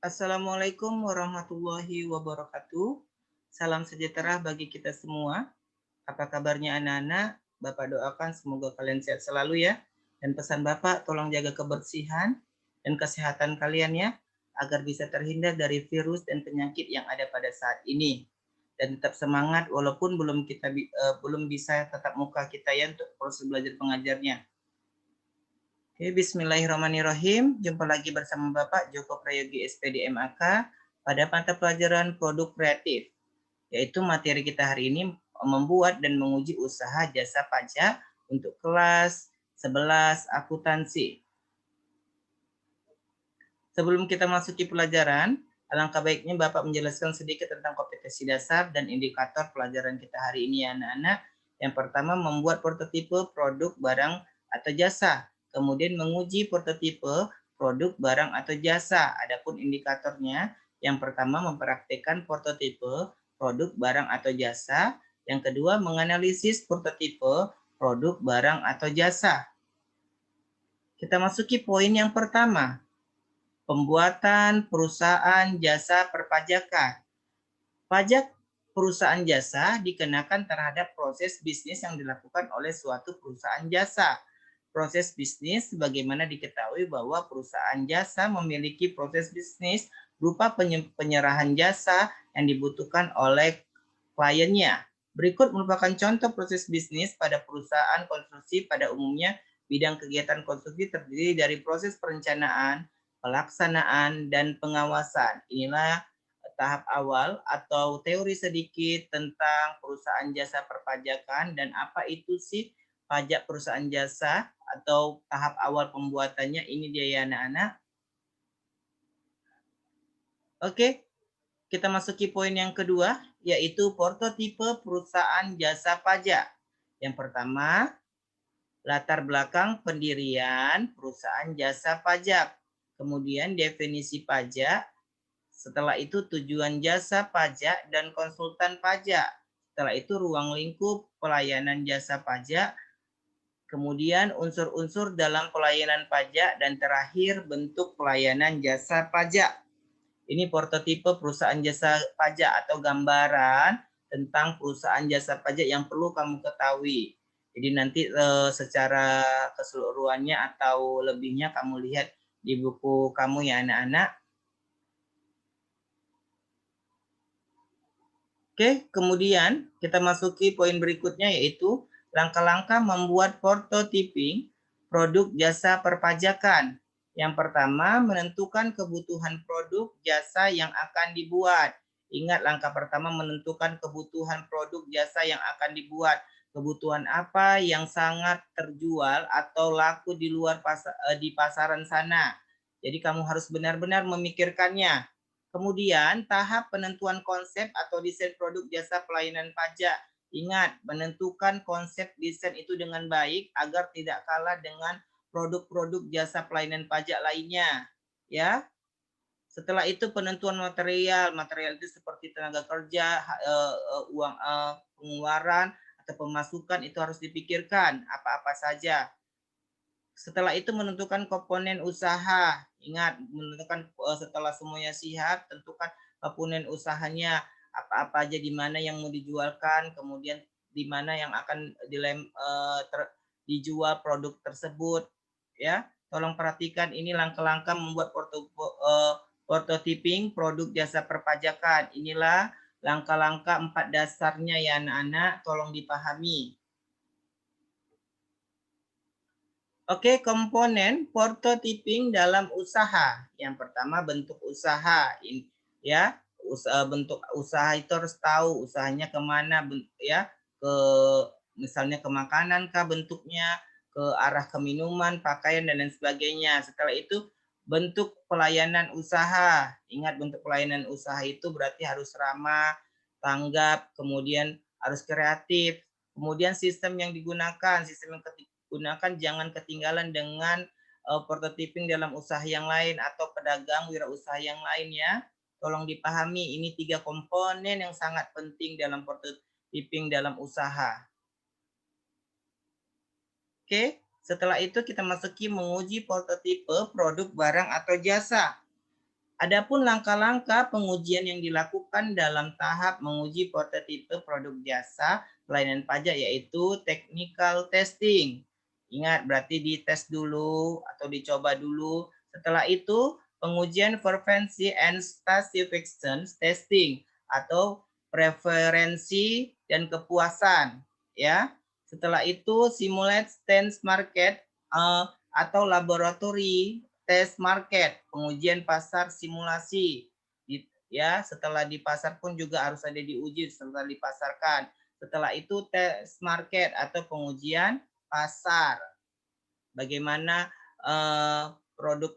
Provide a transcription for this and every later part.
Assalamualaikum warahmatullahi wabarakatuh. Salam sejahtera bagi kita semua. Apa kabarnya anak-anak? Bapak doakan semoga kalian sehat selalu ya. Dan pesan Bapak tolong jaga kebersihan dan kesehatan kalian ya, agar bisa terhindar dari virus dan penyakit yang ada pada saat ini. Dan tetap semangat walaupun belum bisa tatap muka kita ya untuk proses belajar pengajarnya. Oke, bismillahirrahmanirrahim. Jumpa lagi bersama Bapak Joko Prayogi SPD MAK pada mata pelajaran produk kreatif, yaitu materi kita hari ini membuat dan menguji usaha jasa pajak untuk kelas 11 akuntansi. Sebelum kita masuki pelajaran, alangkah baiknya Bapak menjelaskan sedikit tentang kompetensi dasar dan indikator pelajaran kita hari ini ya anak-anak. Yang pertama, membuat prototipe produk barang atau jasa. Kemudian menguji prototipe produk barang atau jasa. Adapun indikatornya, yang pertama mempraktikkan prototipe produk barang atau jasa. Yang kedua, menganalisis prototipe produk barang atau jasa. Kita masuki poin yang pertama, pembuatan perusahaan jasa perpajakan. Pajak perusahaan jasa dikenakan terhadap proses bisnis yang dilakukan oleh suatu perusahaan jasa. Proses bisnis sebagaimana diketahui bahwa perusahaan jasa memiliki proses bisnis berupa penyerahan jasa yang dibutuhkan oleh kliennya. Berikut merupakan contoh proses bisnis pada perusahaan konstruksi. Pada umumnya, bidang kegiatan konstruksi terdiri dari proses perencanaan, pelaksanaan, dan pengawasan. Inilah tahap awal atau teori sedikit tentang perusahaan jasa perpajakan dan apa itu sih pajak perusahaan jasa atau tahap awal pembuatannya. Ini dia ya anak-anak. Oke, kita masuki poin yang kedua, yaitu prototipe perusahaan jasa pajak. Yang pertama, latar belakang pendirian perusahaan jasa pajak. Kemudian definisi pajak. Setelah itu tujuan jasa pajak dan konsultan pajak. Setelah itu ruang lingkup pelayanan jasa pajak. Kemudian unsur-unsur dalam pelayanan pajak. Dan terakhir bentuk pelayanan jasa pajak. Ini prototipe perusahaan jasa pajak atau gambaran tentang perusahaan jasa pajak yang perlu kamu ketahui. Jadi nanti secara keseluruhannya atau lebihnya kamu lihat di buku kamu ya anak-anak. Oke, kemudian kita masuki poin berikutnya yaitu langkah-langkah membuat prototyping produk jasa perpajakan. Yang pertama, menentukan kebutuhan produk jasa yang akan dibuat. Ingat langkah pertama menentukan kebutuhan produk jasa yang akan dibuat. Kebutuhan apa yang sangat terjual atau laku di luar di pasaran sana. Jadi kamu harus benar-benar memikirkannya. Kemudian tahap penentuan konsep atau desain produk jasa pelayanan pajak. Ingat, menentukan konsep desain itu dengan baik agar tidak kalah dengan produk-produk jasa pelayanan pajak lainnya. Ya. Setelah itu penentuan material. Material itu seperti tenaga kerja, uang pengeluaran atau pemasukan itu harus dipikirkan apa-apa saja. Setelah itu menentukan komponen usaha. Ingat, menentukan setelah semuanya siap, tentukan komponen usahanya, apa-apa aja di mana yang mau dijualkan, kemudian di mana yang akan dijual produk tersebut. Ya, tolong perhatikan ini langkah-langkah membuat prototyping produk jasa perpajakan. Inilah langkah-langkah 4 dasarnya ya anak-anak, tolong dipahami. Oke, komponen prototyping dalam usaha. Yang pertama bentuk usaha, ya. Bentuk usaha itu harus tahu usahanya kemana, ya. Ke misalnya ke makanan kah bentuknya, ke arah ke minuman, pakaian dan lain sebagainya. Setelah itu bentuk pelayanan usaha. Ingat bentuk pelayanan usaha itu berarti harus ramah, tanggap, kemudian harus kreatif. Kemudian sistem yang digunakan, sistem yang gunakan jangan ketinggalan dengan prototyping dalam usaha yang lain atau pedagang wirausaha yang lain ya. Tolong dipahami, ini 3 komponen yang sangat penting dalam prototyping dalam usaha. Oke, setelah itu kita masuki menguji prototipe produk barang atau jasa. Adapun langkah-langkah pengujian yang dilakukan dalam tahap menguji prototipe produk jasa pelayanan pajak yaitu technical testing. Ingat, berarti dites dulu atau dicoba dulu. Setelah itu, pengujian frequency and satisfaction testing atau preferensi dan kepuasan, ya. Setelah itu, simulate stance market atau laboratory test market, pengujian pasar simulasi. Ya, setelah di pasar pun juga harus ada diuji setelah dipasarkan. Setelah itu tes market atau pengujian pasar. Bagaimana produk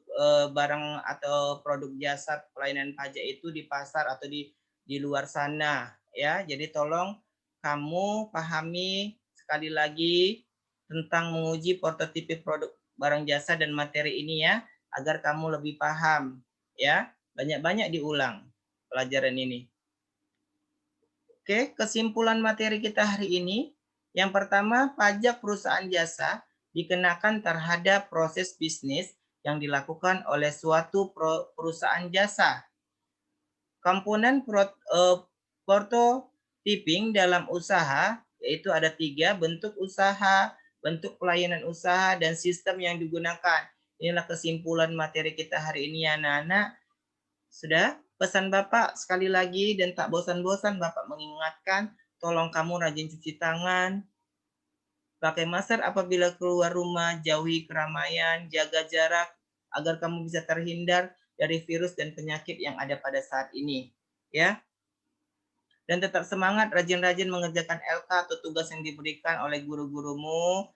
barang atau produk jasa pelayanan pajak itu di pasar atau di luar sana, ya. Jadi tolong kamu pahami sekali lagi tentang menguji prototipe produk barang jasa dan materi ini ya, agar kamu lebih paham, ya. Banyak-banyak diulang pelajaran ini. Oke, kesimpulan materi kita hari ini. Yang pertama, pajak perusahaan jasa dikenakan terhadap proses bisnis yang dilakukan oleh suatu perusahaan jasa. Komponen prototyping dalam usaha yaitu ada 3, bentuk usaha, bentuk pelayanan usaha, dan sistem yang digunakan. Inilah kesimpulan materi kita hari ini ya anak-anak. Sudah? Pesan Bapak sekali lagi dan tak bosan-bosan Bapak mengingatkan, tolong kamu rajin cuci tangan, pakai masker apabila keluar rumah, jauhi keramaian, jaga jarak, agar kamu bisa terhindar dari virus dan penyakit yang ada pada saat ini. Ya. Dan tetap semangat, rajin-rajin mengerjakan LK atau tugas yang diberikan oleh guru-gurumu,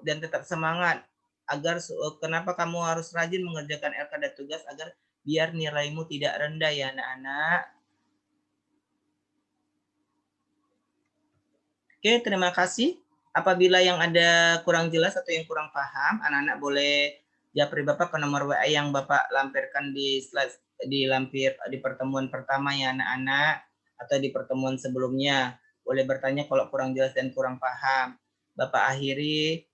dan tetap semangat. Agar kenapa kamu harus rajin mengerjakan LK dan tugas agar biar nilaimu tidak rendah ya anak-anak. Oke, terima kasih. Apabila yang ada kurang jelas atau yang kurang paham, anak-anak boleh japri Bapak ke nomor WA yang Bapak lampirkan di slide di pertemuan pertama ya anak-anak, atau di pertemuan sebelumnya. Boleh bertanya kalau kurang jelas dan kurang paham. Bapak akhiri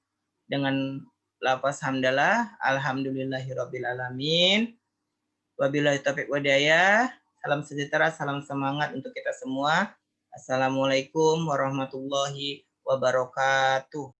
dengan lafaz hamdalah, alhamdulillahirabbil alamin. Wabillahi taufiq wadhiyah. Salam sejahtera, salam semangat untuk kita semua. Assalamualaikum warahmatullahi wabarakatuh.